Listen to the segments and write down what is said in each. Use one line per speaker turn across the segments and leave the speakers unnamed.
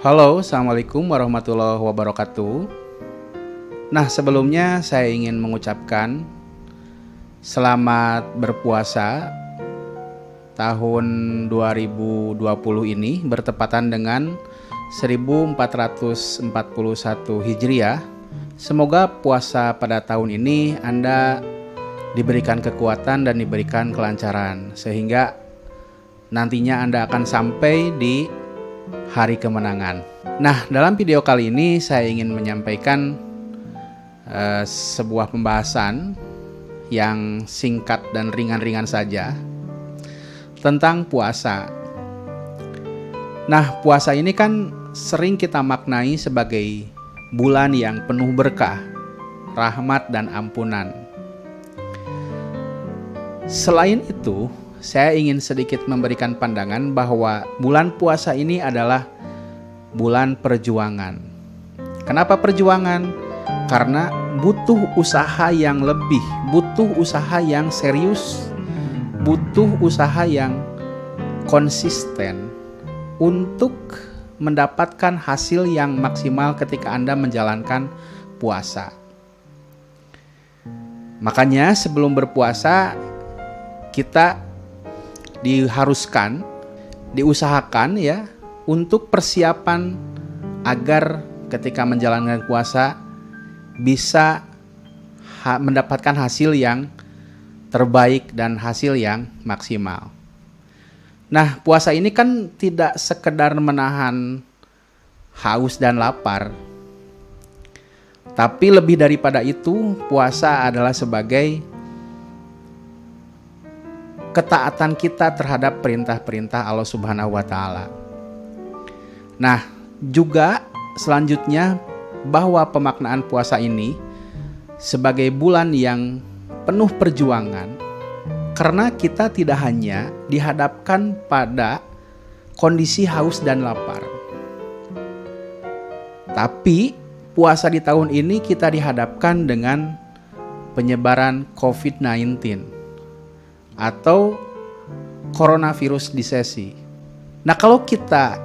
Halo, Assalamualaikum warahmatullahi wabarakatuh. Nah, sebelumnya saya ingin mengucapkan selamat berpuasa tahun 2020 ini bertepatan dengan 1441 Hijriah. Semoga puasa pada tahun ini Anda diberikan kekuatan dan diberikan kelancaran sehingga nantinya Anda akan sampai di hari kemenangan. Nah, dalam video kali ini saya ingin menyampaikan sebuah pembahasan yang singkat dan ringan-ringan saja tentang puasa. Nah, puasa ini kan sering kita maknai sebagai bulan yang penuh berkah, rahmat dan ampunan. Selain itu, saya ingin sedikit memberikan pandangan bahwa bulan puasa ini adalah bulan perjuangan. Kenapa perjuangan? Karena butuh usaha yang lebih, butuh usaha yang serius, butuh usaha yang konsisten untuk mendapatkan hasil yang maksimal ketika Anda menjalankan puasa. Makanya sebelum berpuasa kita diusahakan ya untuk persiapan agar ketika menjalankan puasa bisa mendapatkan hasil yang terbaik dan hasil yang maksimal. Nah, puasa ini kan tidak sekedar menahan haus dan lapar, tapi lebih daripada itu, puasa adalah sebagai ketaatan kita terhadap perintah-perintah Allah Subhanahu wa taala. Nah, juga selanjutnya bahwa pemaknaan puasa ini sebagai bulan yang penuh perjuangan karena kita tidak hanya dihadapkan pada kondisi haus dan lapar. Tapi puasa di tahun ini kita dihadapkan dengan penyebaran COVID-19 atau coronavirus disease. Nah, kalau kita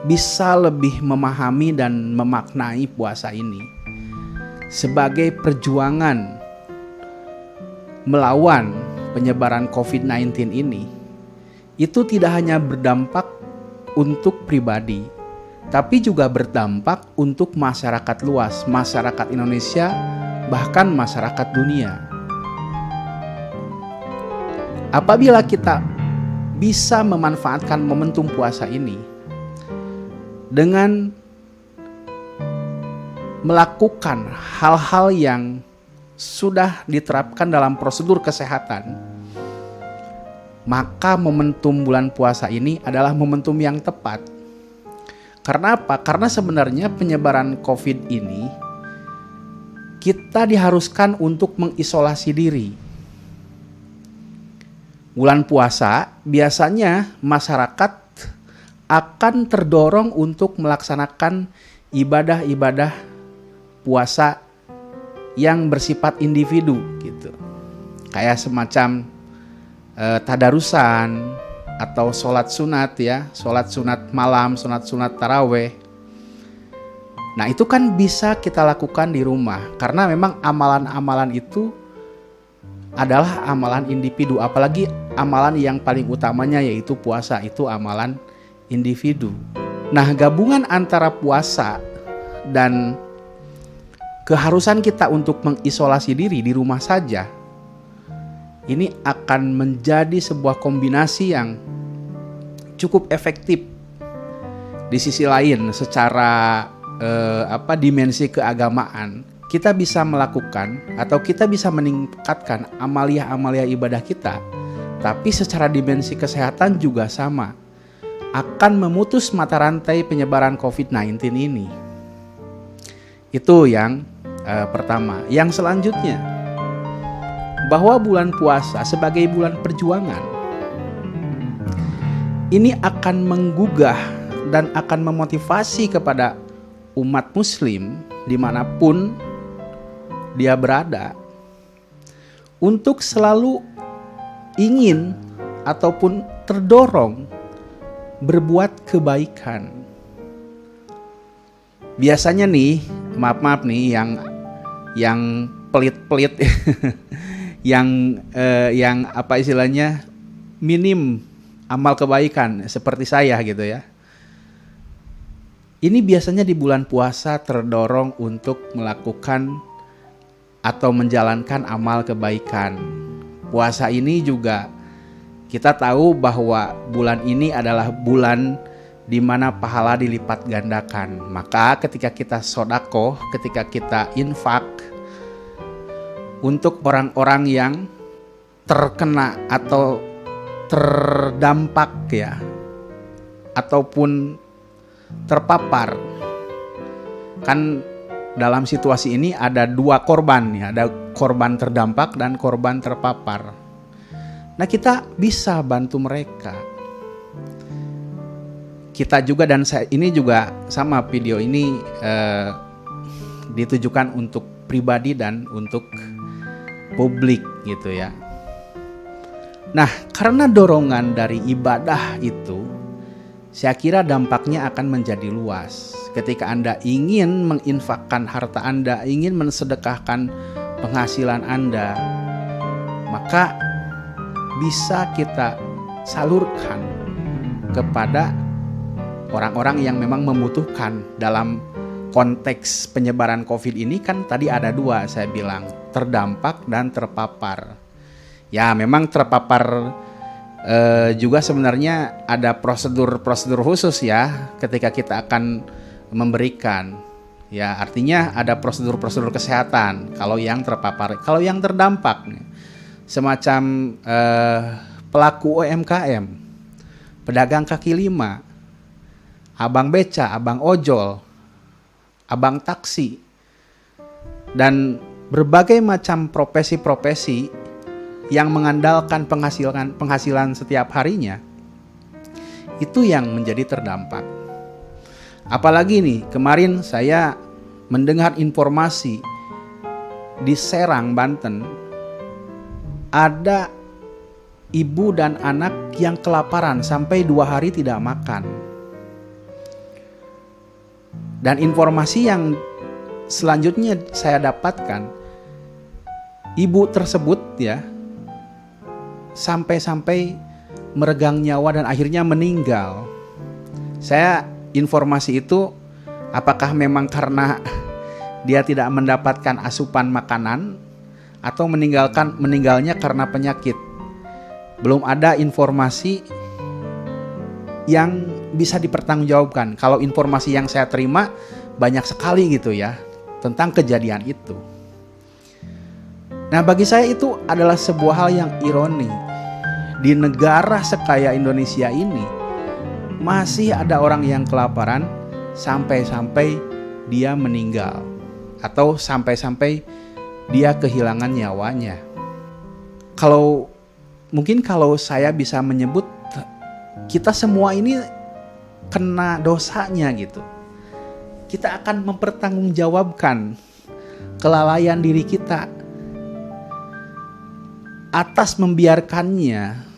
bisa lebih memahami dan memaknai puasa ini sebagai perjuangan melawan penyebaran COVID-19 ini, itu tidak hanya berdampak untuk pribadi, tapi juga berdampak untuk masyarakat luas, masyarakat Indonesia, bahkan masyarakat dunia. Apabila kita bisa memanfaatkan momentum puasa ini dengan melakukan hal-hal yang sudah diterapkan dalam prosedur kesehatan, maka momentum bulan puasa ini adalah momentum yang tepat. Karena apa? Karena sebenarnya penyebaran COVID ini kita diharuskan untuk mengisolasi diri. Bulan puasa biasanya masyarakat akan terdorong untuk melaksanakan ibadah-ibadah puasa yang bersifat individu gitu. Kayak semacam tadarusan atau sholat sunat ya, sholat sunat malam, sunat taraweh. Nah, itu kan bisa kita lakukan di rumah karena memang amalan-amalan itu adalah amalan individu, apalagi amalan yang paling utamanya yaitu puasa, itu amalan individu. Nah, gabungan antara puasa dan keharusan kita untuk mengisolasi diri di rumah saja, ini akan menjadi sebuah kombinasi yang cukup efektif. Di sisi lain, secara dimensi keagamaan, kita bisa melakukan atau kita bisa meningkatkan amalia-amalia ibadah kita, tapi secara dimensi kesehatan juga sama, akan memutus mata rantai penyebaran COVID-19 ini. Itu yang pertama. Yang selanjutnya, bahwa bulan puasa sebagai bulan perjuangan ini akan menggugah dan akan memotivasi kepada umat muslim dimanapun dia berada untuk selalu ingin ataupun terdorong berbuat kebaikan. biasanya nih, maaf nih yang pelit-pelit, yang apa istilahnya, minim amal kebaikan seperti saya gitu ya. Ini biasanya di bulan puasa terdorong untuk melakukan atau menjalankan amal kebaikan. Puasa ini juga kita tahu bahwa bulan ini adalah bulan di mana pahala dilipat gandakan. Maka ketika kita sedekah, ketika kita infak untuk orang-orang yang terkena atau terdampak ya, ataupun terpapar, kan dalam situasi ini ada dua korban ya, ada korban terdampak dan korban terpapar. Nah, kita bisa bantu mereka. Kita juga, dan saya ini juga sama, video ini ditujukan untuk pribadi dan untuk publik gitu ya. Nah, karena dorongan dari ibadah itu, saya kira dampaknya akan menjadi luas. Ketika Anda ingin menginfakkan harta Anda, ingin mensedekahkan penghasilan Anda, maka bisa kita salurkan kepada orang-orang yang memang membutuhkan. Dalam konteks penyebaran COVID ini kan tadi ada dua, saya bilang, terdampak dan terpapar. Ya, memang terpapar juga sebenarnya ada prosedur khusus ya ketika kita akan memberikan. Ya, artinya ada prosedur kesehatan kalau yang terpapar. Kalau yang terdampak semacam pelaku UMKM, pedagang kaki lima, abang beca, abang ojol, abang taksi, dan berbagai macam profesi-profesi yang mengandalkan penghasilan setiap harinya, itu yang menjadi terdampak. Apalagi nih, kemarin saya mendengar informasi di Serang, Banten, ada ibu dan anak yang kelaparan sampai 2 hari tidak makan. Dan informasi yang selanjutnya saya dapatkan, ibu tersebut ya sampai meregang nyawa dan akhirnya meninggal. Saya informasi itu apakah memang karena dia tidak mendapatkan asupan makanan atau meninggalnya karena penyakit. Belum ada informasi yang bisa dipertanggungjawabkan. Kalau informasi yang saya terima banyak sekali gitu ya tentang kejadian itu. Nah, bagi saya itu adalah sebuah hal yang ironi. Di negara sekaya Indonesia ini masih ada orang yang kelaparan sampai-sampai dia meninggal atau sampai-sampai dia kehilangan nyawanya. Mungkin kalau saya bisa menyebut, kita semua ini kena dosanya gitu. Kita akan mempertanggungjawabkan kelalaian diri kita atas membiarkannya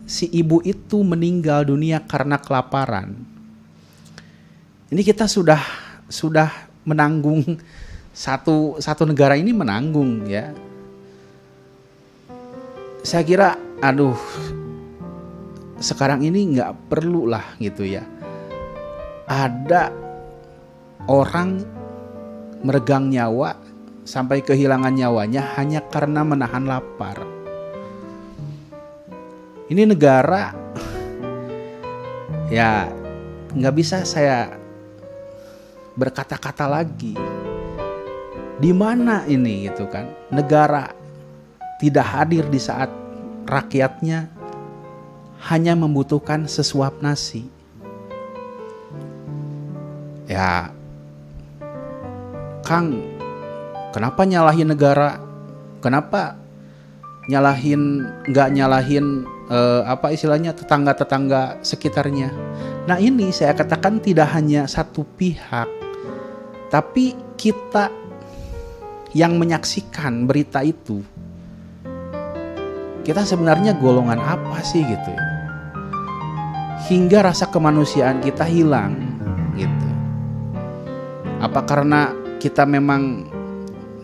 si ibu itu meninggal dunia karena kelaparan. Ini kita sudah menanggung, satu negara ini menanggung ya. Saya kira sekarang ini nggak perlu lah gitu ya ada orang meregang nyawa sampai kehilangan nyawanya hanya karena menahan lapar. Ini negara ya nggak bisa saya berkata-kata lagi. Di mana ini gitu kan? Negara tidak hadir di saat rakyatnya hanya membutuhkan sesuap nasi. Ya, Kang, kenapa nyalahin negara? Kenapa nggak nyalahin tetangga-tetangga sekitarnya? Nah, ini saya katakan tidak hanya satu pihak, tapi kita yang menyaksikan berita itu. Kita sebenarnya golongan apa sih gitu ya? Hingga rasa kemanusiaan kita hilang gitu. Apa karena kita memang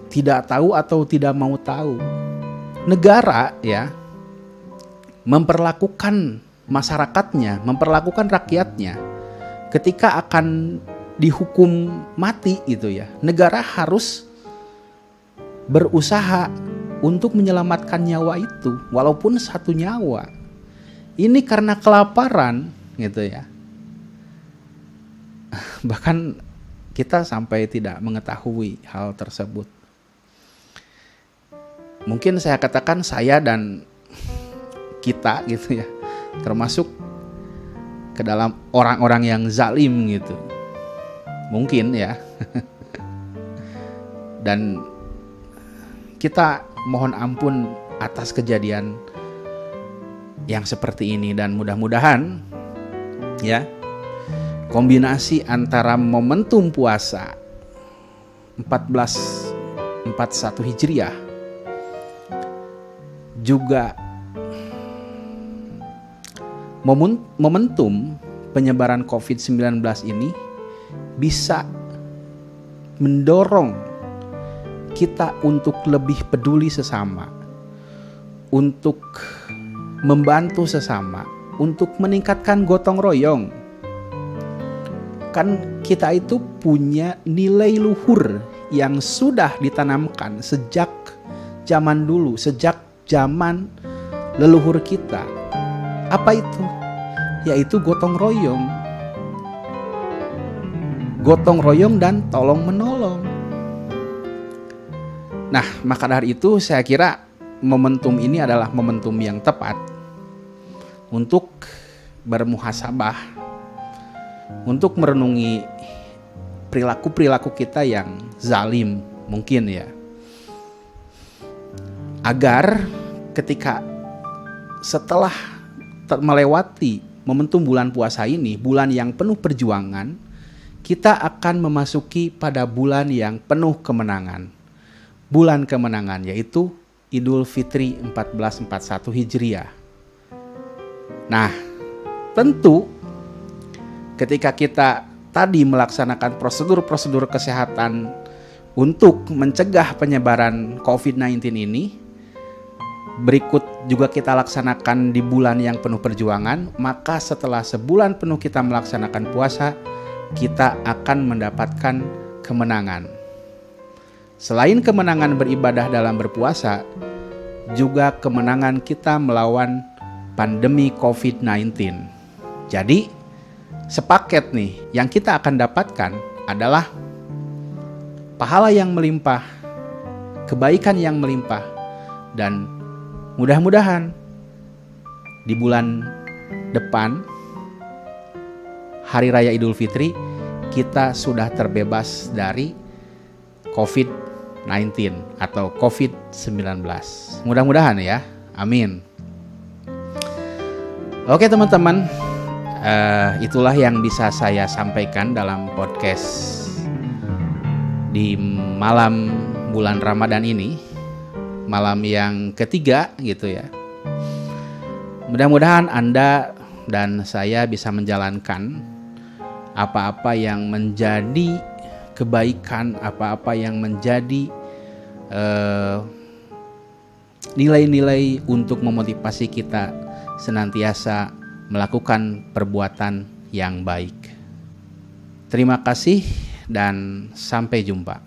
tidak tahu atau tidak mau tahu? Negara ya memperlakukan masyarakatnya, memperlakukan rakyatnya ketika akan dihukum mati gitu ya. Negara harus berusaha untuk menyelamatkan nyawa itu walaupun satu nyawa. Ini karena kelaparan gitu ya. Bahkan kita sampai tidak mengetahui hal tersebut. Mungkin saya katakan saya dan kita gitu ya, termasuk ke dalam orang-orang yang zalim gitu. Mungkin ya. Dan kita mohon ampun atas kejadian yang seperti ini, dan mudah-mudahan ya kombinasi antara momentum puasa 1441 Hijriah juga momentum penyebaran COVID-19 ini bisa mendorong kita untuk lebih peduli sesama, untuk membantu sesama, untuk meningkatkan gotong royong. Kan kita itu punya nilai luhur yang sudah ditanamkan sejak zaman dulu, sejak zaman leluhur kita. Apa itu? Yaitu gotong royong. Gotong royong dan tolong menolong. Nah, maka dari itu saya kira momentum ini adalah momentum yang tepat untuk bermuhasabah, untuk merenungi perilaku-perilaku kita yang zalim mungkin ya. Agar ketika setelah melewati momentum bulan puasa ini, bulan yang penuh perjuangan, kita akan memasuki pada bulan yang penuh kemenangan. Bulan kemenangan yaitu Idul Fitri 1441 Hijriah. Nah, tentu ketika kita tadi melaksanakan prosedur-prosedur kesehatan untuk mencegah penyebaran COVID-19 ini, berikut juga kita laksanakan di bulan yang penuh perjuangan, maka setelah sebulan penuh kita melaksanakan puasa, kita akan mendapatkan kemenangan. Selain kemenangan beribadah dalam berpuasa, juga kemenangan kita melawan pandemi COVID-19. Jadi, sepaket nih, yang kita akan dapatkan adalah pahala yang melimpah, kebaikan yang melimpah, dan mudah-mudahan di bulan depan, Hari Raya Idul Fitri, kita sudah terbebas dari COVID-19 atau COVID-19. Mudah-mudahan ya, amin. Oke teman-teman, itulah yang bisa saya sampaikan dalam podcast di malam bulan Ramadan ini, malam yang ketiga gitu ya. Mudah-mudahan Anda dan saya bisa menjalankan apa-apa yang menjadi kebaikan, apa-apa yang menjadi nilai-nilai untuk memotivasi kita senantiasa melakukan perbuatan yang baik. Terima kasih dan sampai jumpa.